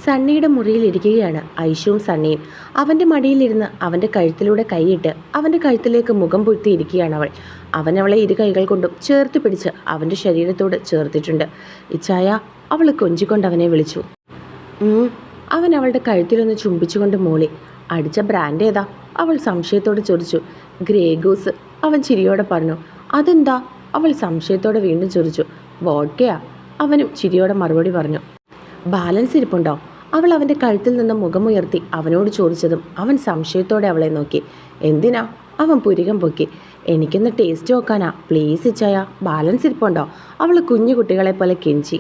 സണ്ണിയുടെ മുറിയിലിരിക്കുകയാണ് ഐഷുവും സണ്ണിയും. അവൻ്റെ മടിയിലിരുന്ന് അവൻ്റെ കഴുത്തിലൂടെ കൈയിട്ട് അവൻ്റെ കഴുത്തിലേക്ക് മുഖം പൊഴ്ത്തിയിരിക്കുകയാണ് അവൾ. അവൻ അവളെ ഇരു കൈകൾ കൊണ്ടും ചേർത്ത് പിടിച്ച് അവൻ്റെ ശരീരത്തോട് ചേർത്തിട്ടുണ്ട്. ഇച്ചായ, അവൾ കൊഞ്ചിക്കൊണ്ട് അവനെ വിളിച്ചു. അവൻ അവളുടെ കഴുത്തിലൊന്ന് ചുംബിച്ചുകൊണ്ട് മൂളി. അടിച്ച ബ്രാൻഡ് ഏതാ? അവൾ സംശയത്തോടെ ചോദിച്ചു. ഗ്രേഗൂസ്, അവൻ ചിരിയോടെ പറഞ്ഞു. അതെന്താ? അവൾ സംശയത്തോടെ വീണ്ടും ചോദിച്ചു. വോഡ്കയാ, അവനും ചിരിയോടെ മറുപടി പറഞ്ഞു. ബാലൻസ് ഇരിപ്പുണ്ടോ? അവൾ അവൻ്റെ കഴുത്തിൽ നിന്ന് മുഖമുയർത്തി അവനോട് ചോദിച്ചതും അവൻ സംശയത്തോടെ അവളെ നോക്കി. എന്തിനാ? അവൻ പുരികം പൊക്കി. എനിക്കൊന്ന് ടേസ്റ്റ് നോക്കാനാ, പ്ലീസ് ഇച്ചായ, ബാലൻസ് ഇരിപ്പുണ്ടോ? അവൾ കുഞ്ഞു കുട്ടികളെ പോലെ കെഞ്ചി.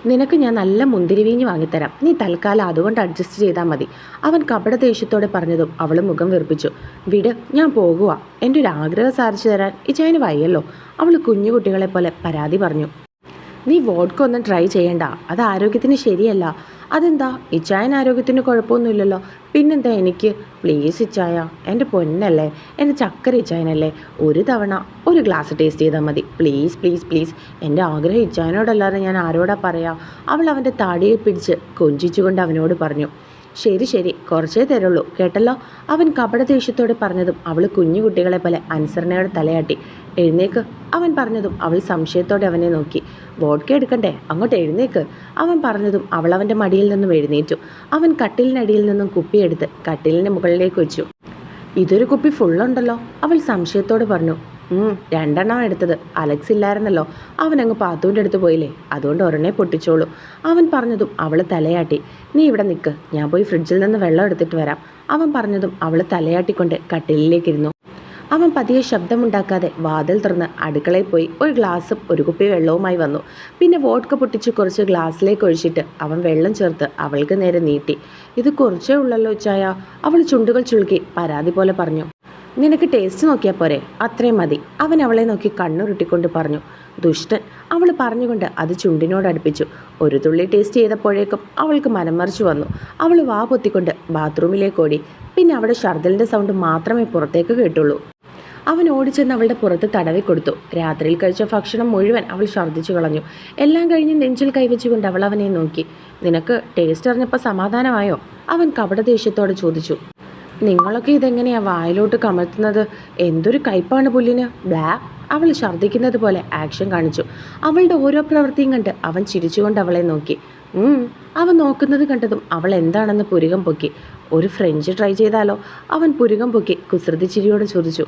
നിനക്ക് ഞാൻ നല്ല മുന്തിരിവീഞ്ഞ് വാങ്ങിത്തരാം, നീ തൽക്കാലം അതുകൊണ്ട് അഡ്ജസ്റ്റ് ചെയ്താൽ മതി, അവൻ കപട ദേഷ്യത്തോടെ പറഞ്ഞതും അവൾ മുഖം വീർപ്പിച്ചു. വിട്, ഞാൻ പോകുക. എൻ്റെ ഒരു ആഗ്രഹം സാധിച്ചു തരാൻ ഇച്ചായന് വയ്യല്ലോ, അവൾ കുഞ്ഞു കുട്ടികളെ പോലെ പരാതി പറഞ്ഞു. നീ വോഡ്ക ഒന്നും ട്രൈ ചെയ്യണ്ട, അത് ആരോഗ്യത്തിന് ശരിയല്ല. അതെന്താ? ഇച്ചായൻ ആരോഗ്യത്തിന് കുഴപ്പമൊന്നുമില്ലല്ലോ, പിന്നെന്താ എനിക്ക്? പ്ലീസ് ഇച്ചായ, എൻ്റെ പൊന്നല്ലേ, എൻ്റെ ചക്കര ഇച്ചായനല്ലേ, ഒരു തവണ ഒരു ഗ്ലാസ് ടേസ്റ്റ് ചെയ്താൽ മതി, പ്ലീസ് പ്ലീസ് പ്ലീസ്. എൻ്റെ ആഗ്രഹം ഇച്ചായനോടല്ലാതെ ഞാൻ ആരോടാ പറയാ? അവൾ അവൻ്റെ താടിയിൽ പിടിച്ച് കൊഞ്ചിച്ചുകൊണ്ട് അവനോട് പറഞ്ഞു. ശരി ശരി, കുറച്ചേ തരുള്ളൂ കേട്ടല്ലോ, അവൻ കപട ദേഷ്യത്തോടെ പറഞ്ഞതും അവൾ കുഞ്ഞു കുട്ടികളെ പോലെ അനുസരണയോടെ തലയാട്ടി. എഴുന്നേക്ക്, അവൻ പറഞ്ഞതും അവൾ സംശയത്തോടെ അവനെ നോക്കി. വോഡ്ക എടുക്കണ്ടേ, അങ്ങോട്ട് എഴുന്നേക്ക്, അവൻ പറഞ്ഞതും അവൾ അവൻ്റെ മടിയിൽ നിന്നും എഴുന്നേറ്റു. അവൻ കട്ടിലിനടിയിൽ നിന്നും കുപ്പിയെടുത്ത് കട്ടിലിൻ്റെ മുകളിലേക്ക് വെച്ചു. ഇതൊരു കുപ്പി ഫുള്ളുണ്ടല്ലോ, അവൾ സംശയത്തോടെ പറഞ്ഞു. 2 എടുത്തത്, അലക്സ് ഇല്ലായിരുന്നല്ലോ, അവനങ്ങ് പാത്തൂൻ്റെ അടുത്ത് പോയില്ലേ, അതുകൊണ്ട് ഒരെണ്ണേ പൊട്ടിച്ചോളൂ, അവൻ പറഞ്ഞതും അവൾ തലയാട്ടി. നീ ഇവിടെ നിൽക്ക്, ഞാൻ പോയി ഫ്രിഡ്ജിൽ നിന്ന് വെള്ളം എടുത്തിട്ട് വരാം, അവൻ പറഞ്ഞതും അവൾ തലയാട്ടിക്കൊണ്ട് കട്ടിലിലേക്കിരുന്നു. അവൻ പതിയെ ശബ്ദമുണ്ടാക്കാതെ വാതിൽ തുറന്ന് അടുക്കളയിൽ പോയി ഒരു ഗ്ലാസും ഒരു കുപ്പി വെള്ളവുമായി വന്നു. പിന്നെ വോഡ്ക പൊട്ടിച്ച് കുറച്ച് ഗ്ലാസ്സിലേക്ക് ഒഴിച്ചിട്ട് അവൻ വെള്ളം ചേർത്ത് അവൾക്ക് നേരെ നീട്ടി. ഇത് കുറച്ചേ ഉള്ളല്ലോ ചായ, അവൾ ചുണ്ടുകൾ ചുളുക്കി പരാതി പോലെ പറഞ്ഞു. നിനക്ക് ടേസ്റ്റ് നോക്കിയാൽ പോരെ, അത്രയും മതി, അവൻ അവളെ നോക്കി കണ്ണുരുട്ടിക്കൊണ്ട് പറഞ്ഞു. ദുഷ്ടൻ, അവൾ പറഞ്ഞുകൊണ്ട് അത് ചുണ്ടിനോട് അടുപ്പിച്ചു. ഒരു തുള്ളി ടേസ്റ്റ് ചെയ്തപ്പോഴേക്കും അവൾക്ക് മനംമറിച്ചു വന്നു. അവൾ വാ പൊത്തിക്കൊണ്ട് ബാത്റൂമിലേക്ക് ഓടി. പിന്നെ അവിടെ ഷർദലിൻ്റെ സൗണ്ട് മാത്രമേ പുറത്തേക്ക് കേട്ടുള്ളൂ. അവൻ ഓടിച്ചെന്ന് അവളുടെ പുറത്ത് തടവി കൊടുത്തു. രാത്രിയിൽ കഴിച്ച ഭക്ഷണം മുഴുവൻ അവൾ ഛർദ്ദിച്ചു കളഞ്ഞു. എല്ലാം കഴിഞ്ഞ് നെഞ്ചിൽ കൈവച്ചുകൊണ്ട് അവൾ അവനെ നോക്കി. നിനക്ക് ടേസ്റ്റ് അറിഞ്ഞപ്പോൾ സമാധാനമായോ? അവൻ കപട ദേഷ്യത്തോടെ ചോദിച്ചു. നിങ്ങളൊക്കെ ഇതെങ്ങനെയാ വായിലോട്ട് കമഴ്ത്തുന്നത്? എന്തൊരു കയ്പാണ് പുല്ലിന്, ബ്ലാ. അവൾ ഛർദ്ദിക്കുന്നത് പോലെ ആക്ഷൻ കാണിച്ചു. അവളുടെ ഓരോ പ്രവൃത്തിയും കണ്ട് അവൻ ചിരിച്ചുകൊണ്ട് അവളെ നോക്കി. അവൻ നോക്കുന്നത് കണ്ടതും അവൾ എന്താണെന്ന് പുരികം പൊക്കി. ഒരു ഫ്രഞ്ച് ട്രൈ ചെയ്താലോ? അവൻ പുരികം പൊക്കി കുസൃതി ചിരിയോട് ചോദിച്ചു.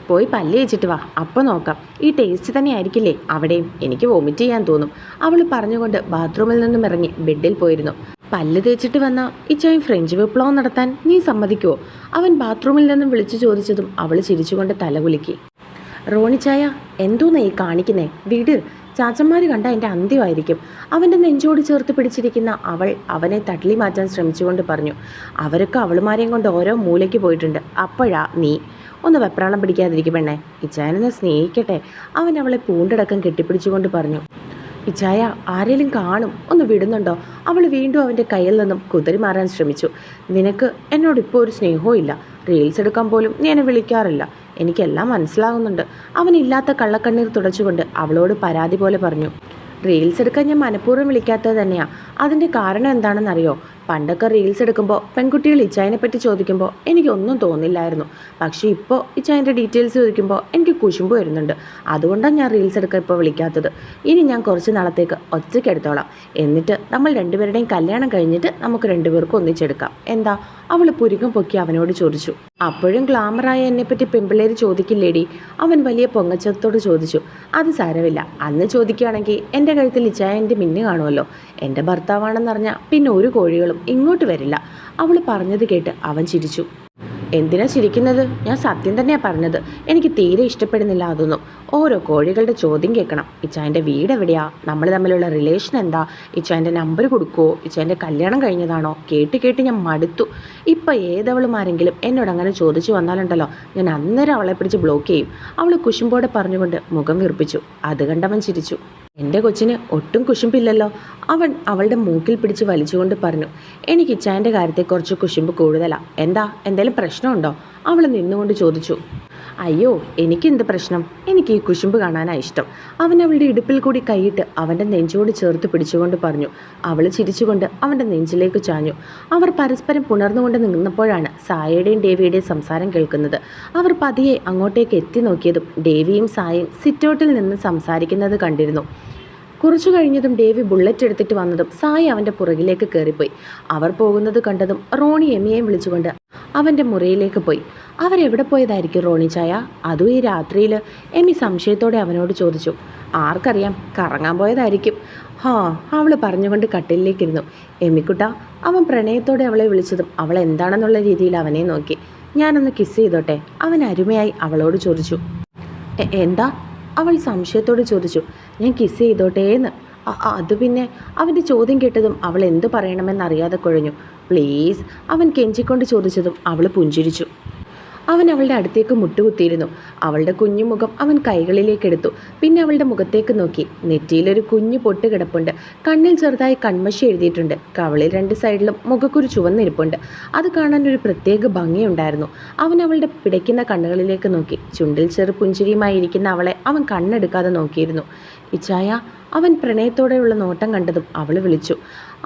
പോയി പല്ല് തേച്ചിട്ട് വാ, അപ്പോൾ നോക്കാം. ഈ ടേസ്റ്റ് തന്നെ ആയിരിക്കില്ലേ അവിടെയും? എനിക്ക് വോമിറ്റ് ചെയ്യാൻ തോന്നും, അവൾ പറഞ്ഞുകൊണ്ട് ബാത്റൂമിൽ നിന്നും ഇറങ്ങി ബെഡിൽ പോയിരുന്നു. പല്ല് തേച്ചിട്ട് വന്ന ഇച്ചായും ഫ്രഞ്ച് വിപ്ലവം നടത്താൻ നീ സമ്മതിക്കുമോ? അവൻ ബാത്റൂമിൽ നിന്നും വിളിച്ചു ചോദിച്ചതും അവൾ ചിരിച്ചുകൊണ്ട് തലകുലുക്കി. റോണിച്ചായ, എന്തോന്നാ ഈ കാണിക്കുന്നേ? വീട് ചാച്ചന്മാർ കണ്ട എൻ്റെ അന്ത്യമായിരിക്കും, അവൻ്റെ നെഞ്ചോട് ചേർത്ത് പിടിച്ചിരിക്കുന്ന അവൾ അവനെ തള്ളി മാറ്റാൻ ശ്രമിച്ചുകൊണ്ട് പറഞ്ഞു. അവരൊക്കെ അവളുമാരെയും കൊണ്ട് ഓരോ മൂലയ്ക്ക് പോയിട്ടുണ്ട്, അപ്പോഴാ നീ. ഒന്ന് വെപ്രാളം പിടിക്കാതിരിക്കും പെണ്ണേ, ഇച്ചായനെ സ്നേഹിക്കട്ടെ, അവൻ അവളെ പൂണ്ടടക്കം കെട്ടിപ്പിടിച്ചുകൊണ്ട് പറഞ്ഞു. ഇച്ചായ, ആരെങ്കിലും കാണും, ഒന്ന് വിടുന്നുണ്ടോ? അവൾ വീണ്ടും അവൻ്റെ കയ്യിൽ നിന്നും കുതിരി മാറാൻ ശ്രമിച്ചു. നിനക്ക് എന്നോടിപ്പോൾ ഒരു സ്നേഹവും ഇല്ല, റീൽസ് എടുക്കാൻ പോലും നീ എന്നെ വിളിക്കാറില്ല, എനിക്കെല്ലാം മനസ്സിലാകുന്നുണ്ട്, അവനില്ലാത്ത കള്ളക്കണ്ണീർ തുടച്ചുകൊണ്ട് അവളോട് പരാതി പോലെ പറഞ്ഞു. റീൽസ് എടുക്കാൻ ഞാൻ മനഃപൂർവ്വം വിളിക്കാത്തത് തന്നെയാണ്. അതിൻ്റെ കാരണം എന്താണെന്നറിയോ? പണ്ടൊക്കെ റീൽസ് എടുക്കുമ്പോൾ പെൺകുട്ടികൾ ഇച്ചായനെ പറ്റി ചോദിക്കുമ്പോൾ എനിക്കൊന്നും തോന്നില്ലായിരുന്നു. പക്ഷേ ഇപ്പോൾ ഇച്ചായൻ്റെ ഡീറ്റെയിൽസ് ചോദിക്കുമ്പോൾ എനിക്ക് കുശുമ്പ് വരുന്നുണ്ട്. അതുകൊണ്ടാണ് ഞാൻ റീൽസ് എടുക്കാൻ ഇപ്പോൾ വിളിക്കാത്തത്. ഇനി ഞാൻ കുറച്ച് നാളത്തേക്ക് ഒറ്റയ്ക്ക് എടുത്തോളാം. എന്നിട്ട് നമ്മൾ രണ്ടുപേരുടെയും കല്യാണം കഴിഞ്ഞിട്ട് നമുക്ക് രണ്ടുപേർക്കും ഒന്നിച്ചെടുക്കാം. എന്താ? അവൾ പുരികം പൊക്കി അവനോട് ചോദിച്ചു. അപ്പോഴും ഗ്ലാമറായ എന്നെപ്പറ്റി പെമ്പിള്ളേർ ചോദിക്കില്ലേടി? അവൻ വലിയ പൊങ്ങച്ചത്തോട് ചോദിച്ചു. അത് സാരമില്ല, അന്ന് ചോദിക്കുകയാണെങ്കിൽ എൻ്റെ കഴുത്തിൽ ഇച്ചായൻ്റെ മിന്നു കാണുമല്ലോ. എൻ്റെ ഭർത്താവാണെന്നറിഞ്ഞാൽ പിന്നെ ഒരു കോഴികളും ഇങ്ങോട്ട് വരില്ല. അവൾ പറഞ്ഞത് കേട്ട് അവൻ ചിരിച്ചു. എന്തിനാ ചിരിക്കുന്നത്? ഞാൻ സത്യം തന്നെയാണ് പറഞ്ഞത്. എനിക്ക് തീരെ ഇഷ്ടപ്പെടുന്നില്ല അതൊന്നും. ഓരോ കോഴികളുടെ ചോദ്യം കേൾക്കണം. ഇച്ചായൻ്റെ വീട് എവിടെയാ? നമ്മൾ തമ്മിലുള്ള റിലേഷൻ എന്താ? ഇച്ചായൻ്റെ നമ്പർ കൊടുക്കുമോ? ഇച്ചായൻ്റെ കല്യാണം കഴിഞ്ഞതാണോ? കേട്ട് ഞാൻ മടുത്തു. ഇപ്പം ഏതവളുമാരെങ്കിലും എന്നോട് അങ്ങനെ ചോദിച്ചു വന്നാലുണ്ടല്ലോ, ഞാൻ അന്നേരം അവളെ പിടിച്ച് ബ്ലോക്ക് ചെയ്യും, അവൾ കുശുമ്പോടെ പറഞ്ഞുകൊണ്ട് മുഖം വീർപ്പിച്ചു. അത് കണ്ടവൻ ചിരിച്ചു. എൻ്റെ കൊച്ചിന് ഒട്ടും കുശുമ്പില്ലല്ലോ, അവൻ അവളുടെ മൂക്കിൽ പിടിച്ച് വലിച്ചുകൊണ്ട് പറഞ്ഞു. എനിക്ക് ഇച്ചായൻ്റെ കാര്യത്തെ കുറച്ച് കുശുമ്പ് കൂടുതലാണ്. എന്താ, എന്തെങ്കിലും പ്രശ്നമുണ്ടോ? അവൾ നിന്നുകൊണ്ട് ചോദിച്ചു. അയ്യോ, എനിക്കെന്ത് പ്രശ്നം? എനിക്ക് ഈ കുശുമ്പ് കാണാനാണ് ഇഷ്ടം. അവൻ അവളുടെ ഇടുപ്പിൽ കൂടി കൈയിട്ട് അവൻ്റെ നെഞ്ചോട് ചേർത്ത് പിടിച്ചുകൊണ്ട് പറഞ്ഞു. അവൾ ചിരിച്ചുകൊണ്ട് അവൻ്റെ നെഞ്ചിലേക്ക് ചാഞ്ഞു. അവർ പരസ്പരം പുണർന്നുകൊണ്ട് നിന്നപ്പോഴാണ് സായയുടെയും ഡേവിയുടെയും സംസാരം കേൾക്കുന്നത്. അവർ പതിയെ അങ്ങോട്ടേക്ക് എത്തി നോക്കിയതും ഡേവിയും സായയും സിറ്റൗട്ടിൽ നിന്ന് സംസാരിക്കുന്നത് കണ്ടിരുന്നു. കുറച്ചു കഴിഞ്ഞതും ഡേവി ബുള്ളറ്റ് എടുത്തിട്ട് വന്നതും സായി അവൻ്റെ പുറകിലേക്ക് കയറിപ്പോയി. അവർ പോകുന്നത് കണ്ടതും റോണി എമിയെയും വിളിച്ചുകൊണ്ട് അവൻ്റെ മുറിയിലേക്ക് പോയി. അവരെവിടെ പോയതായിരിക്കും റോണി ചായ? അതും ഈ രാത്രിയിൽ? എമി സംശയത്തോടെ അവനോട് ചോദിച്ചു. ആർക്കറിയാം, കറങ്ങാൻ പോയതായിരിക്കും. അവൾ പറഞ്ഞുകൊണ്ട് കട്ടിലിലേക്കിരുന്നു. എമിക്കുട്ട, അവൻ പ്രണയത്തോടെ അവളെ വിളിച്ചതും അവൾ എന്താണെന്നുള്ള രീതിയിൽ അവനെ നോക്കി. ഞാനൊന്ന് കിസ് ചെയ്തോട്ടെ? അവൻ അരുമയായി അവളോട് ചോദിച്ചു. എന്താ? അവൾ സംശയത്തോട് ചോദിച്ചു. ഞാൻ കിസ് ചെയ്തോട്ടേന്ന്. അത് പിന്നെ? അവൻ്റെ ചോദ്യം കേട്ടതും അവൾ എന്തു പറയണമെന്നറിയാതെ കുഴഞ്ഞു. പ്ലീസ്, അവൻ കെഞ്ചിക്കൊണ്ട് ചോദിച്ചതും അവൾ പുഞ്ചിരിച്ചു. അവൻ അവളുടെ അടുത്തേക്ക് മുട്ടുകുത്തിയിരുന്നു. അവളുടെ കുഞ്ഞു മുഖം അവൻ കൈകളിലേക്കെടുത്തു. പിന്നെ അവളുടെ മുഖത്തേക്ക് നോക്കി. നെറ്റിയിലൊരു കുഞ്ഞു പൊട്ട് കിടപ്പുണ്ട്. കണ്ണിൽ ചെറുതായി കൺമഷി എഴുതിയിട്ടുണ്ട്. കവളിൽ 2 സൈഡിലും മുഖക്കുരു ചുവന്നിരിപ്പുണ്ട്. അത് കാണാൻ ഒരു പ്രത്യേക ഭംഗിയുണ്ടായിരുന്നു. അവൻ അവളുടെ പിടയ്ക്കുന്ന കണ്ണുകളിലേക്ക് നോക്കി. ചുണ്ടിൽ ചെറു പുഞ്ചിരിയുമായി ഇരിക്കുന്ന അവളെ അവൻ കണ്ണെടുക്കാതെ നോക്കിയിരുന്നു. ഇച്ചായ, അവൻ പ്രണയത്തോടെയുള്ള നോട്ടം കണ്ടതും അവൾ വിളിച്ചു.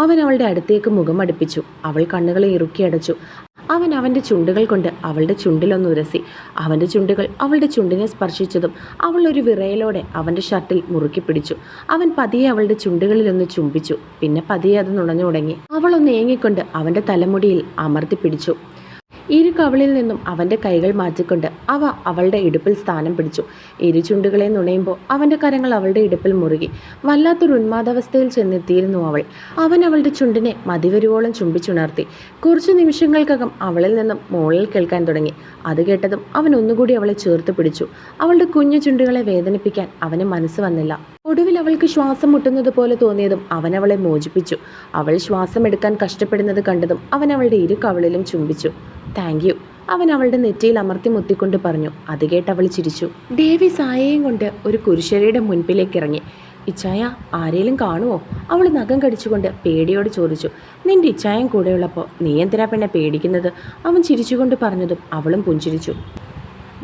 അവൻ അവളുടെ അടുത്തേക്ക് മുഖം അടുപ്പിച്ചു. അവൾ കണ്ണുകളെ ഇറുക്കിയടച്ചു. അവൻ അവൻ്റെ ചുണ്ടുകൾ കൊണ്ട് അവളുടെ ചുണ്ടിലൊന്നുരസി. അവൻ്റെ ചുണ്ടുകൾ അവളുടെ ചുണ്ടിനെ സ്പർശിച്ചതും അവൾ ഒരു വിറയലോടെ അവൻ്റെ ഷർട്ടിൽ മുറുക്കി പിടിച്ചു. അവൻ പതിയെ അവളുടെ ചുണ്ടുകളിലൊന്ന് ചുംബിച്ചു. പിന്നെ പതിയെ അത് നുണഞ്ഞു തുടങ്ങി. അവളൊന്ന് ഏങ്ങിക്കൊണ്ട് അവൻ്റെ തലമുടിയിൽ അമർത്തി പിടിച്ചു. ഇരു കവിളിൽ നിന്നും അവൻ്റെ കൈകൾ മാറ്റിക്കൊണ്ട് അവ അവളുടെ ഇടുപ്പിൽ സ്ഥാനം പിടിച്ചു. ഇരു ചുണ്ടുകളെ നുണയുമ്പോൾ അവൻ്റെ കരങ്ങൾ അവളുടെ ഇടുപ്പിൽ മുറുകി. വല്ലാത്തൊരു ഉന്മാദാവസ്ഥയിൽ ചെന്നെത്തിയിരുന്നു അവൾ. അവൻ അവളുടെ ചുണ്ടിനെ മതിവരുവോളം ചുംബിച്ചുണർത്തി. കുറച്ചു നിമിഷങ്ങൾക്കകം അവളിൽ നിന്നും മോളിൽ കേൾക്കാൻ തുടങ്ങി. അത് കേട്ടതും അവൻ ഒന്നുകൂടി അവളെ ചേർത്ത് പിടിച്ചു. അവളുടെ കുഞ്ഞു ചുണ്ടുകളെ വേദനിപ്പിക്കാൻ അവന് മനസ്സ് വന്നില്ല. ഒടുവിൽ അവൾക്ക് ശ്വാസം മുട്ടുന്നത് പോലെ തോന്നിയതും അവൻ അവളെ മോചിപ്പിച്ചു. അവൾ ശ്വാസം എടുക്കാൻ കഷ്ടപ്പെടുന്നത് കണ്ടതും അവൻ അവളുടെ ഇരു കവിളിലും ചുംബിച്ചു. താങ്ക് യു, അവൻ അവളുടെ നെറ്റിയിൽ അമർത്തി മുത്തിക്കൊണ്ട് പറഞ്ഞു. അത് കേട്ട് അവൾ ചിരിച്ചു. ഡേവി സായയും കൊണ്ട് ഒരു കുരിശടിയുടെ മുൻപിലേക്ക് ഇറങ്ങി. ഇച്ചായ, ആരേലും കാണുമോ? അവൾ നഖം കടിച്ചുകൊണ്ട് പേടിയോട് ചോദിച്ചു. നിന്റെ ഇച്ചായം കൂടെയുള്ളപ്പോൾ നീ എന്തിനാ പെണ്ണെ പേടിക്കുന്നത്? അവൻ ചിരിച്ചുകൊണ്ട് പറഞ്ഞതും അവളും പുഞ്ചിരിച്ചു.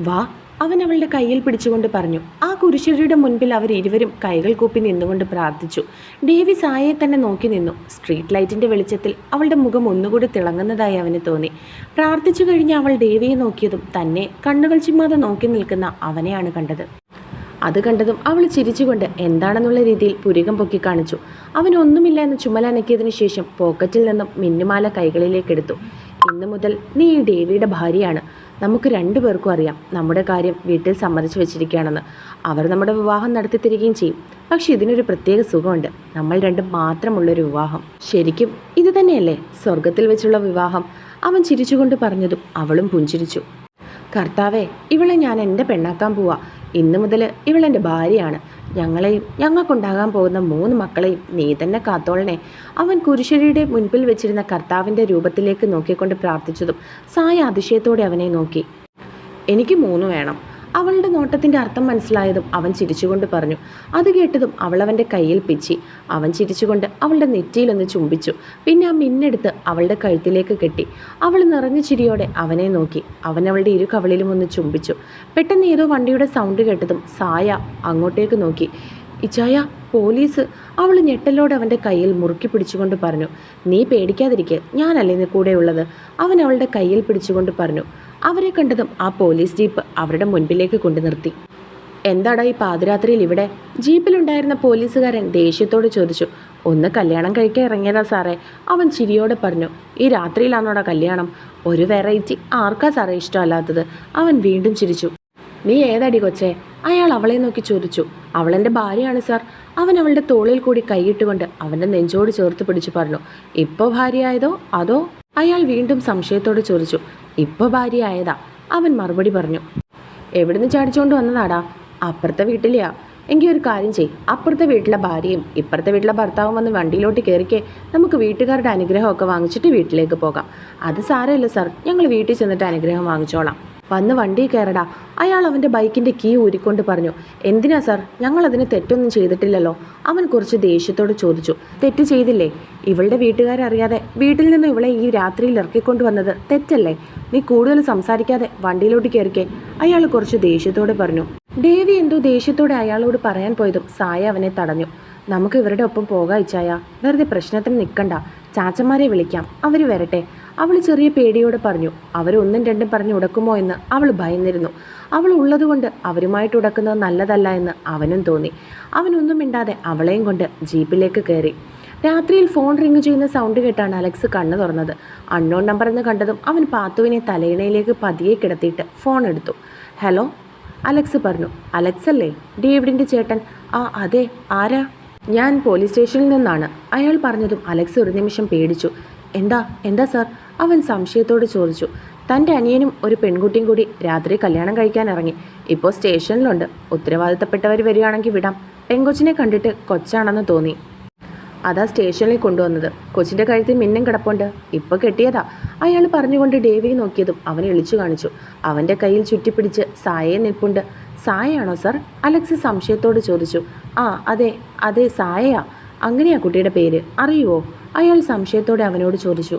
വാ, അവൻ അവളുടെ കയ്യിൽ പിടിച്ചുകൊണ്ട് പറഞ്ഞു. ആ കുരിശടിയുടെ മുൻപിൽ അവരിരുവരും കൈകൾ കൂപ്പി നിന്നുകൊണ്ട് പ്രാർത്ഥിച്ചു. ഡേവി സായയെ തന്നെ നോക്കി നിന്നു. സ്ട്രീറ്റ് ലൈറ്റിൻ്റെ വെളിച്ചത്തിൽ അവളുടെ മുഖം ഒന്നുകൂടി തിളങ്ങുന്നതായി അവന് തോന്നി. പ്രാർത്ഥിച്ചു കഴിഞ്ഞ് അവൾ ഡേവിയെ നോക്കിയതും തന്നെ കണ്ണുകൾ ചിമ്മാതെ നോക്കി നിൽക്കുന്ന അവനെയാണ് കണ്ടത്. അത് കണ്ടതും അവൾ ചിരിച്ചുകൊണ്ട് എന്താണെന്നുള്ള രീതിയിൽ പുരികം പൊക്കി കാണിച്ചു. അവൻ ഒന്നുമില്ല എന്ന് ചുമലനക്കിയതിനു ശേഷം പോക്കറ്റിൽ നിന്നും മിന്നുമാല കൈകളിലേക്കെടുത്തു. ഇന്നു മുതൽ നീ ഈ ഡേവിയുടെ ഭാര്യയാണ്. നമുക്ക് 2 പേർക്കും അറിയാം നമ്മുടെ കാര്യം വീട്ടിൽ സമ്മതിച്ചു വെച്ചിരിക്കുകയാണെന്ന്. അവർ നമ്മുടെ വിവാഹം നടത്തി തരികയും ചെയ്യും. പക്ഷെ ഇതിനൊരു പ്രത്യേക സുഖമുണ്ട്. നമ്മൾ 2 മാത്രമുള്ളൊരു വിവാഹം. ശരിക്കും ഇത് തന്നെയല്ലേ സ്വർഗത്തിൽ വെച്ചുള്ള വിവാഹം? അവൻ ചിരിച്ചുകൊണ്ട് പറഞ്ഞതും അവളും പുഞ്ചിരിച്ചു. കർത്താവേ, ഇവളെ ഞാൻ എൻ്റെ പെണ്ണാക്കാൻ പോവാ. ഇന്നു മുതൽ ഇവളെൻ്റെ ഭാര്യയാണ്. ഞങ്ങളെയും ഞങ്ങൾക്കുണ്ടാകാൻ പോകുന്ന 3 മക്കളെയും നീ തന്നെ കാത്തോളണേ. അവൻ കുരിശടിയുടെ മുൻപിൽ വെച്ചിരുന്ന കർത്താവിൻ്റെ രൂപത്തിലേക്ക് നോക്കിക്കൊണ്ട് പ്രാർത്ഥിച്ചതും സായ അതിശയത്തോടെ അവനെ നോക്കി. എനിക്ക് 3 വേണം. അവളുടെ നോട്ടത്തിൻ്റെ അർത്ഥം മനസ്സിലായതും അവൻ ചിരിച്ചുകൊണ്ട് പറഞ്ഞു. അത് കേട്ടതും അവൾ അവൻ്റെ കയ്യിൽ പിച്ചി. അവൻ ചിരിച്ചുകൊണ്ട് അവളുടെ നെറ്റിയിലൊന്ന് ചുംബിച്ചു. പിന്നെ ആ മിന്നെടുത്ത് അവളുടെ കഴുത്തിലേക്ക് കെട്ടി. അവൾ നിറഞ്ഞ ചിരിയോടെ അവനെ നോക്കി. അവൻ അവളുടെ ഇരു കവളിലും ഒന്ന് ചുംബിച്ചു. പെട്ടെന്ന് ഏതോ വണ്ടിയുടെ സൗണ്ട് കേട്ടതും സായ അങ്ങോട്ടേക്ക് നോക്കി. ഇച്ചായ, പോലീസ്! അവൾ ഞെട്ടലോടെ അവൻ്റെ കയ്യിൽ മുറുക്കി പിടിച്ചുകൊണ്ട് പറഞ്ഞു. നീ പേടിക്കാതിരിക്കുക, ഞാനല്ലേ നീ കൂടെയുള്ളത്. അവൻ അവളുടെ കയ്യിൽ പിടിച്ചുകൊണ്ട് പറഞ്ഞു. അവരെ കണ്ടതും ആ പോലീസ് ജീപ്പ് അവരുടെ മുൻപിലേക്ക് കൊണ്ടു നിർത്തി. എന്താടാ ഈ പാതിരാത്രിയിൽ ഇവിടെ? ജീപ്പിലുണ്ടായിരുന്ന പോലീസുകാരൻ ദേഷ്യത്തോട് ചോദിച്ചു. ഒന്ന് കല്യാണം കഴിക്കാൻ ഇറങ്ങിയതാ സാറേ, അവൻ ചിരിയോടെ പറഞ്ഞു. ഈ രാത്രിയിലാണോടാ കല്യാണം? ഒരു വെറൈറ്റി, ആർക്കാ സാറേ ഇഷ്ടമല്ലാത്തത്? അവൻ വീണ്ടും ചിരിച്ചു. നീ ഏതടി കൊച്ചേ? അയാൾ അവളെ നോക്കി ചോദിച്ചു. അവളെൻ്റെ ഭാര്യയാണ് സാർ. അവൻ അവളുടെ തോളിൽ കൂടി കൈയിട്ടുകൊണ്ട് അവൻ്റെ നെഞ്ചോട് ചേർത്ത് പിടിച്ചു പറഞ്ഞു. ഇപ്പോൾ ഭാര്യയായതോ അതോ? അയാൾ വീണ്ടും സംശയത്തോടെ ചോദിച്ചു. ഇപ്പോൾ ഭാര്യയായതാ, അവൻ മറുപടി പറഞ്ഞു. എവിടുന്ന് ചാടിച്ചുകൊണ്ട് വന്നതാടാ? അപ്പുറത്തെ വീട്ടിലെയാ. എങ്കിൽ ഒരു കാര്യം ചെയ്, അപ്പുറത്തെ വീട്ടിലെ ഭാര്യയും ഇപ്പുറത്തെ വീട്ടിലെ ഭർത്താവും വന്ന് വണ്ടിയിലോട്ട് കയറിക്കേ. നമുക്ക് വീട്ടുകാരുടെ അനുഗ്രഹമൊക്കെ വാങ്ങിച്ചിട്ട് വീട്ടിലേക്ക് പോകാം. അത് സാരമില്ല സാർ, ഞങ്ങൾ വീട്ടിൽ ചെന്നിട്ട് അനുഗ്രഹം വാങ്ങിച്ചോളാം. വന്ന് വണ്ടി കയറടാ. അയാൾ അവൻ്റെ ബൈക്കിൻ്റെ കീ ഊരിക്കൊണ്ട് പറഞ്ഞു. എന്തിനാ സാർ, ഞങ്ങളതിന് തെറ്റൊന്നും ചെയ്തിട്ടില്ലല്ലോ. അവൻ കുറച്ച് ദേഷ്യത്തോട് ചോദിച്ചു. തെറ്റ് ചെയ്തില്ലേ? ഇവളുടെ വീട്ടുകാരറിയാതെ വീട്ടിൽ നിന്ന് ഇവളെ ഈ രാത്രിയിൽ ഇറക്കിക്കൊണ്ട് വന്നത് തെറ്റല്ലേ? നീ കൂടുതൽ സംസാരിക്കാതെ വണ്ടിയിലോട്ട് കയറിക്കേ, അയാൾ കുറച്ച് ദേഷ്യത്തോടെ പറഞ്ഞു. ദേവി എന്തോ ദേഷ്യത്തോടെ അയാളോട് പറയാൻ പോയതും സായ അവനെ തടഞ്ഞു. നമുക്ക് ഇവരുടെ ഒപ്പം പോകാം ഇച്ചായ, വെറുതെ പ്രശ്നത്തിന് നിൽക്കണ്ട. ചാച്ചന്മാരെ വിളിക്കാം, അവർ വരട്ടെ. അവൾ ചെറിയ പേടിയോടെ പറഞ്ഞു. അവരൊന്നും രണ്ടും പറഞ്ഞ് ഉടക്കുമോ എന്ന് അവൾ ഭയന്നിരുന്നു. അവൾ ഉള്ളതുകൊണ്ട് അവരുമായിട്ട് ഉടക്കുന്നത് നല്ലതല്ല എന്ന് അവനും തോന്നി. അവനൊന്നും മിണ്ടാതെ അവളെയും കൊണ്ട് ജീപ്പിലേക്ക് കയറി. രാത്രിയിൽ ഫോൺ റിങ് ചെയ്യുന്ന സൗണ്ട് കേട്ടാണ് അലക്സ് കണ്ണു തുറന്നത്. അൺനോൺ നമ്പർ എന്ന് കണ്ടതും അവൻ പാത്തുവിനെ തലയിണയിലേക്ക് പതിയെ കിടത്തിയിട്ട് ഫോൺ എടുത്തു. ഹലോ, അലക്സ് പറഞ്ഞു. അലക്സ് അല്ലേ, ഡേവിഡിൻ്റെ ചേട്ടൻ? ആ അതെ, ആരാ? ഞാൻ പോലീസ് സ്റ്റേഷനിൽ നിന്നാണ്. അയാൾ പറഞ്ഞതും അലക്സ് ഒരു നിമിഷം പേടിച്ചു. എന്താ എന്താ സാർ, അവൻ സംശയത്തോട് ചോദിച്ചു. തൻ്റെ അനിയനും ഒരു പെൺകുട്ടിയും കൂടി രാത്രി കല്യാണം കഴിക്കാൻ ഇറങ്ങി. ഇപ്പോൾ സ്റ്റേഷനിലുണ്ട്. ഉത്തരവാദിത്തപ്പെട്ടവർ വരികയാണെങ്കിൽ വിടാം. പെൺകൊച്ചിനെ കണ്ടിട്ട് കൊച്ചാണെന്ന് തോന്നി. അതാ സ്റ്റേഷനിൽ കൊണ്ടുവന്നത്. കൊച്ചിൻ്റെ കഴുത്തിൽ മിന്നും കിടപ്പുണ്ട്. ഇപ്പോൾ കെട്ടിയതാ. അയാൾ പറഞ്ഞുകൊണ്ട് ഡേവിയെ നോക്കിയതും അവൻ എളിച്ചു കാണിച്ചു. അവൻ്റെ കയ്യിൽ ചുറ്റിപ്പിടിച്ച് സായയെ നിൽപ്പുണ്ട്. സായയാണോ സാർ? അലക്സ് സംശയത്തോട് ചോദിച്ചു. ആ അതെ അതെ, സായയാ. അങ്ങനെയാ കുട്ടിയുടെ പേര്, അറിയുമോ? അയാൾ സംശയത്തോടെ അവനോട് ചോദിച്ചു.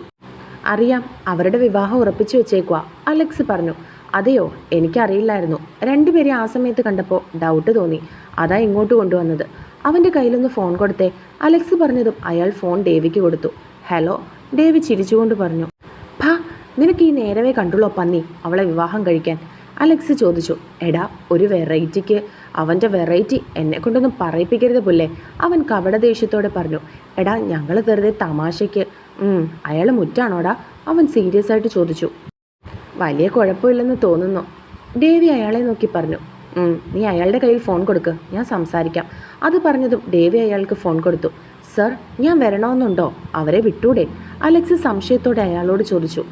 അറിയാം, അവരുടെ വിവാഹം ഉറപ്പിച്ചു വെച്ചേക്കുവാ, അലക്സ് പറഞ്ഞു. അതെയോ? എനിക്കറിയില്ലായിരുന്നു. രണ്ടുപേരെ ആ സമയത്ത് കണ്ടപ്പോൾ ഡൗട്ട് തോന്നി, അതാ ഇങ്ങോട്ട് കൊണ്ടുവന്നത്. അവൻ്റെ കയ്യിലൊന്ന് ഫോൺ കൊടുത്തേ, അലക്സ് പറഞ്ഞതും അയാൾ ഫോൺ ഡേവിക്ക് കൊടുത്തു. ഹലോ, ഡേവി ചിരിച്ചുകൊണ്ട് പറഞ്ഞു. ഭാ, നിനക്ക് ഈ നേരവേ കണ്ടുള്ളോ പന്നി അവളെ വിവാഹം കഴിക്കാൻ? അലക്സ് ചോദിച്ചു. എടാ, ഒരു വെറൈറ്റിക്ക് അവൻ്റെ വെറൈറ്റി എന്നെ കൊണ്ടൊന്നും പറയിപ്പിക്കരുത് പുല്ലേ, അവൻ കപട ദേഷ്യത്തോടെ പറഞ്ഞു. എടാ, ഞങ്ങൾ വെറുതെ തമാശയ്ക്ക്. അയാൾ മുറ്റാണോടാ? അവൻ സീരിയസ് ആയിട്ട് ചോദിച്ചു. വലിയ കുഴപ്പമില്ലെന്ന് തോന്നുന്നു, ഡേവി അയാളെ നോക്കി പറഞ്ഞു. നീ അയാളുടെ കയ്യിൽ ഫോൺ കൊടുക്ക്, ഞാൻ സംസാരിക്കാം. അത് പറഞ്ഞതും ഡേവി അയാൾക്ക് ഫോൺ കൊടുത്തു. സർ, ഞാൻ വരണമെന്നുണ്ടോ? അവരെ വിട്ടൂടെ? അലക്സ് സംശയത്തോടെ അയാളോട് ചോദിച്ചു.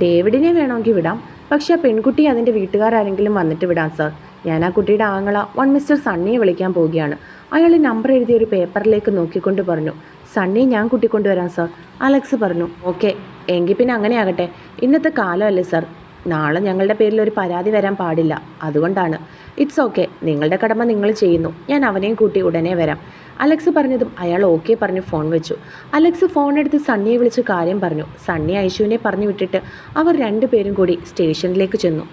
ഡേവിഡിനെ വേണമെങ്കിൽ വിടാം, പക്ഷെ ആ പെൺകുട്ടി അതിൻ്റെ വീട്ടുകാരെങ്കിലും വന്നിട്ട് വിടാം സാർ. ഞാൻ ആ കുട്ടിയുടെ ആങ്ങള മിസ്റ്റർ സണ്ണിയെ വിളിക്കാൻ പോവുകയാണ്. അയാൾ നമ്പർ എഴുതിയ ഒരു പേപ്പറിലേക്ക് നോക്കിക്കൊണ്ട് പറഞ്ഞു. സണ്ണിയെ ഞാൻ കൂട്ടിക്കൊണ്ടുവരാം സാർ, അലക്സ് പറഞ്ഞു. ഓക്കെ, എങ്കിൽ പിന്നെ അങ്ങനെ ആകട്ടെ. ഇന്നത്തെ കാലമല്ലേ സാർ, നാളെ ഞങ്ങളുടെ പേരിൽ ഒരു പരാതി വരാൻ പാടില്ല, അതുകൊണ്ടാണ്. ഇറ്റ്സ് ഓക്കെ, നിങ്ങളുടെ കടമ നിങ്ങൾ ചെയ്യുന്നു. ഞാൻ അവനെയും കൂട്ടി ഉടനെ വരാം. അലക്സ് പറഞ്ഞതും അയാൾ ഓക്കെ പറഞ്ഞു ഫോൺ വെച്ചു. അലക്സ് ഫോൺ എടുത്ത് സണ്ണിയെ വിളിച്ച് കാര്യം പറഞ്ഞു. സണ്ണി ഐശുവിനെ പറഞ്ഞു വിട്ടിട്ട് അവർ രണ്ടുപേരും കൂടി സ്റ്റേഷനിലേക്ക് ചെന്നു.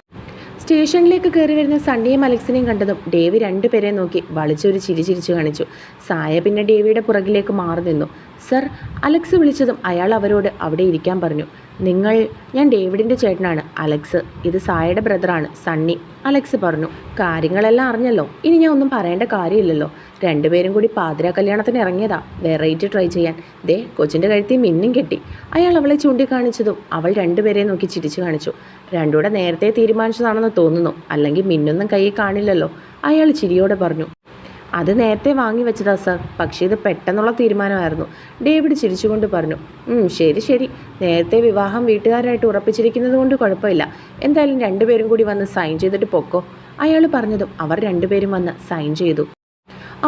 സ്റ്റേഷനിലേക്ക് കയറി വരുന്ന സണ്ണിയും അലക്സിനെയും കണ്ടതും ഡേവി രണ്ടുപേരെ നോക്കി വളിച്ചൊരു ചിരിച്ചു കാണിച്ചു. സായ പിന്നെ ഡേവിയുടെ പുറകിലേക്ക് മാറി നിന്നു. സർ, അലക്സ് വിളിച്ചതും അയാൾ അവരോട് അവിടെ ഇരിക്കാൻ പറഞ്ഞു. ഞാൻ ഡേവിഡിൻ്റെ ചേട്ടനാണ് അലക്സ്. ഇത് സായയുടെ ബ്രദറാണ് സണ്ണി, അലക്സ് പറഞ്ഞു. കാര്യങ്ങളെല്ലാം അറിഞ്ഞല്ലോ, ഇനി ഞാൻ ഒന്നും പറയേണ്ട കാര്യമില്ലല്ലോ. രണ്ടുപേരും കൂടി പാതിരാ കല്യാണത്തിന് ഇറങ്ങിയതാ വെറൈറ്റി ട്രൈ ചെയ്യാൻ. ദേ, കൊച്ചിൻ്റെ കഴുത്തിൽ മിന്നും കെട്ടി. അയാൾ അവളെ ചൂണ്ടിക്കാണിച്ചതും അവൾ രണ്ടുപേരെ നോക്കി ചിരിച്ചു കാണിച്ചു. രണ്ടുകൂടെ നേരത്തെ തീരുമാനിച്ചതാണെന്ന് തോന്നുന്നു, അല്ലെങ്കിൽ മിന്നൊന്നും കയ്യിൽ കാണില്ലല്ലോ, അയാൾ ചിരിയോടെ പറഞ്ഞു. അത് നേരത്തെ വാങ്ങി വെച്ചതാ സാർ, പക്ഷേ ഇത് പെട്ടെന്നുള്ള തീരുമാനമായിരുന്നു, ഡേവിഡ് ചിരിച്ചുകൊണ്ട് പറഞ്ഞു. ശരി, നേരത്തെ വിവാഹം വീട്ടുകാരായിട്ട് ഉറപ്പിച്ചിരിക്കുന്നത് കൊണ്ട് കുഴപ്പമില്ല. എന്തായാലും രണ്ടുപേരും കൂടി വന്ന് സൈൻ ചെയ്തിട്ട് പൊക്കോ, അയാൾ പറഞ്ഞതും അവർ രണ്ടുപേരും വന്ന് സൈൻ ചെയ്തു.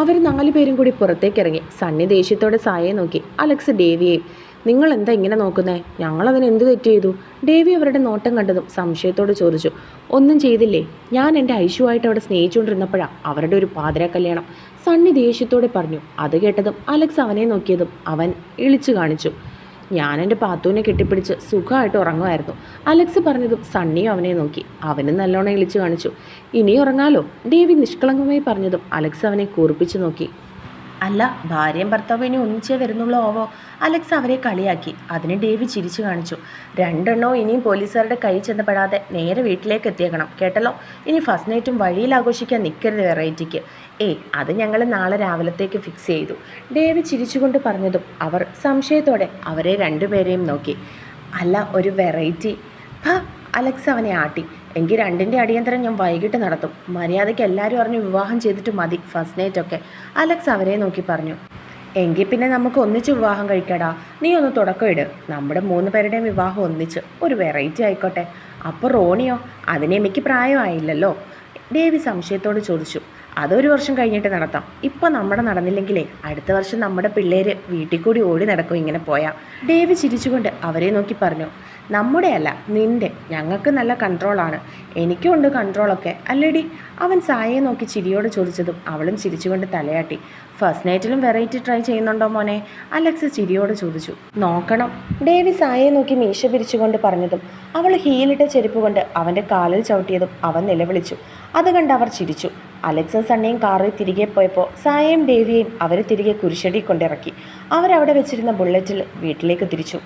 അവർ 4 പേരും കൂടി പുറത്തേക്ക് ഇറങ്ങി. സണ്ണി ദേഷ്യത്തോടെ സായയെ നോക്കി, അലക്സ് ഡേവിയെയും. നിങ്ങൾ എന്താ ഇങ്ങനെ നോക്കുന്നേ? ഞങ്ങളതിന് എന്ത് തെറ്റ് ചെയ്തു? ഡേവി അവരുടെ നോട്ടം കണ്ടതും സംശയത്തോട് ചോദിച്ചു. ഒന്നും ചെയ്തില്ലേ, ഞാൻ എൻ്റെ ഐശുവായിട്ട് അവിടെ സ്നേഹിച്ചുകൊണ്ടിരുന്നപ്പോഴാണ് അവരുടെ ഒരു പാതിരാ കല്യാണം, സണ്ണി ദേഷ്യത്തോടെ പറഞ്ഞു. അത് കേട്ടതും അലക്സ് അവനെ നോക്കിയതും അവൻ ഇളിച്ചു കാണിച്ചു. ഞാൻ എൻ്റെ പാത്തുവിനെ കെട്ടിപ്പിടിച്ച് സുഖമായിട്ട് ഉറങ്ങുമായിരുന്നു, അലക്സ് പറഞ്ഞതും സണ്ണിയും അവനെ നോക്കി. അവനും നല്ലോണം ഇളിച്ചു കാണിച്ചു. ഇനി ഉറങ്ങാലോ, ഡേവി നിഷ്കളങ്കമായി പറഞ്ഞതും അലക്സ് അവനെ കൂർപ്പിച്ചു നോക്കി. അല്ല, ഭാര്യയും ഭർത്താവും ഇനി ഒന്നിച്ചേ വരുന്നുള്ളൂ ഓവോ, അലക്സ് അവരെ കളിയാക്കി. അതിന് ഡേവി ചിരിച്ചു കാണിച്ചു. 2 ഇനിയും പോലീസുകാരുടെ കൈ ചെന്നപ്പെടാതെ നേരെ വീട്ടിലേക്ക് എത്തിയേക്കണം കേട്ടല്ലോ. ഇനി ഫസ്റ്റ് നൈറ്റും വഴിയിൽ ആഘോഷിക്കാൻ നിൽക്കരുത് വെറൈറ്റിക്ക്. അത് ഞങ്ങൾ നാളെ രാവിലത്തേക്ക് ഫിക്സ് ചെയ്തു, ഡേവി ചിരിച്ചുകൊണ്ട് പറഞ്ഞതും അവർ സംശയത്തോടെ അവരെ രണ്ടുപേരെയും നോക്കി. അല്ല, ഒരു വെറൈറ്റി? അലക്സ് അവനെ ആട്ടി. എങ്കിൽ 2ൻ്റെ അടിയന്തരം ഞാൻ വൈകിട്ട് നടത്തും. മര്യാദയ്ക്ക് എല്ലാവരും അറിഞ്ഞ് വിവാഹം ചെയ്തിട്ട് മതി ഫസ്റ്റ് നൈറ്റൊക്കെ, അലക്സ് അവരെ നോക്കി പറഞ്ഞു. എങ്കിൽ പിന്നെ നമുക്ക് ഒന്നിച്ച് വിവാഹം കഴിക്കടാ, നീ ഒന്ന് തുടക്കം ഇട്. നമ്മുടെ 3 പേരുടെയും വിവാഹം ഒന്നിച്ച് ഒരു വെറൈറ്റി ആയിക്കോട്ടെ. അപ്പോൾ റോണിയോ? അതിന് എനിക്ക് പ്രായമായില്ലല്ലോ, ഡേവി സംശയത്തോട് ചോദിച്ചു. അതൊരു വർഷം കഴിഞ്ഞിട്ട് നടത്താം. ഇപ്പം നമ്മുടെ നടന്നില്ലെങ്കിലേ അടുത്ത വർഷം നമ്മുടെ പിള്ളേര് വീട്ടിൽ കൂടി ഓടി നടക്കും ഇങ്ങനെ പോയാൽ. ഡേവി ചിരിച്ചുകൊണ്ട് അവരെ നോക്കി പറഞ്ഞു. നമ്മുടെ അല്ല, നിന്റെ. ഞങ്ങൾക്ക് നല്ല കൺട്രോളാണ്. എനിക്കും ഉണ്ട് കൺട്രോളൊക്കെ അല്ലേടി? അവൻ സായയെ നോക്കി ചിരിയോട് ചോദിച്ചതും അവളും ചിരിച്ചുകൊണ്ട് തലയാട്ടി. ഫസ്റ്റ് നൈറ്റിലും വെറൈറ്റി ട്രൈ ചെയ്യുന്നുണ്ടോ മോനെ? അലക്സ് ചിരിയോട് ചോദിച്ചു. നോക്കണം. ഡേവി സായയെ നോക്കി മീശ പിരിച്ചുകൊണ്ട് പറഞ്ഞതും അവൾ ഹീലിട്ട ചെരുപ്പ് കൊണ്ട് അവൻ്റെ കാലിൽ ചവിട്ടിയതും അവൻ നിലവിളിച്ചു. അത് കണ്ട് അവർ ചിരിച്ചു. അലക്സും സണ്ണിയും കാറിൽ തിരികെ പോയപ്പോൾ സായയും ഡേവിയെയും അവർ തിരികെ കുരിശടി കൊണ്ടിറക്കി. അവരവിടെ വെച്ചിരുന്ന ബുള്ളറ്റിൽ വീട്ടിലേക്ക് തിരിച്ചു.